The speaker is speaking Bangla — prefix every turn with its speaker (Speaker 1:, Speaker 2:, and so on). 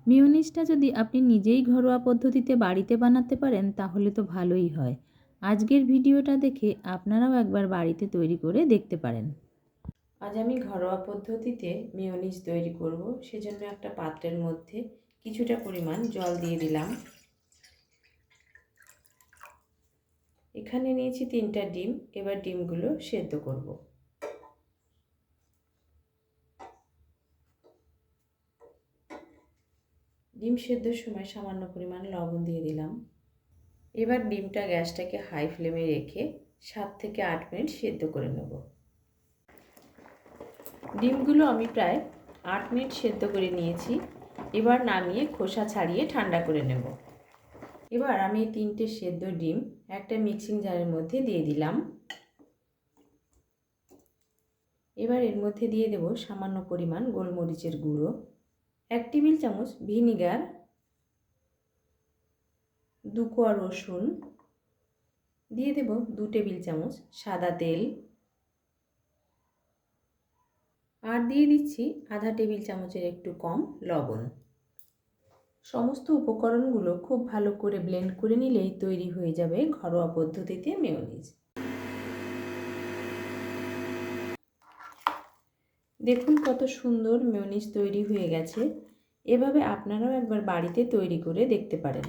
Speaker 1: মিওনিজটা যদি আপনি নিজেই ঘরোয়া পদ্ধতিতে বাড়িতে বানাতে পারেন তাহলে তো ভালোই হয়। আজকের ভিডিওটা দেখে আপনারাও একবার বাড়িতে তৈরি করে দেখতে পারেন।
Speaker 2: আজ আমি ঘরোয়া পদ্ধতিতে মিওনিজ তৈরি করব। সেজন্য একটা পাত্রের মধ্যে কিছুটা পরিমাণ জল দিয়ে দিলাম। এখানে নিয়েছি 3টা ডিম। এবার ডিমগুলো সেদ্ধ করব। ডিম সেদ্ধর সময় সামান্য পরিমাণ লবণ দিয়ে দিলাম। এবার ডিমটা গ্যাসটাকে হাই ফ্লেমে রেখে 7 থেকে 8 মিনিট সেদ্ধ করে নেব। ডিমগুলো আমি প্রায় 8 মিনিট সেদ্ধ করে নিয়েছি। এবার নামিয়ে খোসা ছাড়িয়ে ঠান্ডা করে নেব। এবার আমি 3টে সেদ্ধ ডিম একটা মিক্সিং জারের মধ্যে দিয়ে দিলাম। এবার এর মধ্যে দিয়ে দেব সামান্য পরিমাণ গোলমরিচের গুঁড়ো, 1 টেবিল চামচ ভিনিগার, 2 কোয়া রসুন, দিয়ে দেব 2 টেবিল চামচ সাদা তেল, আর দিয়ে দিচ্ছি আধা টেবিল চামচের একটু কম লবণ। সমস্ত উপকরণগুলো খুব ভালো করে ব্লেন্ড করে নিলেই তৈরি হয়ে যাবে ঘরোয়া পদ্ধতিতে মেয়োনিজ। দেখুন কত সুন্দর মেয়োনিজ তৈরি হয়ে গেছে। এভাবে আপনারাও একবার বাড়িতে তৈরি করে দেখতে পারেন।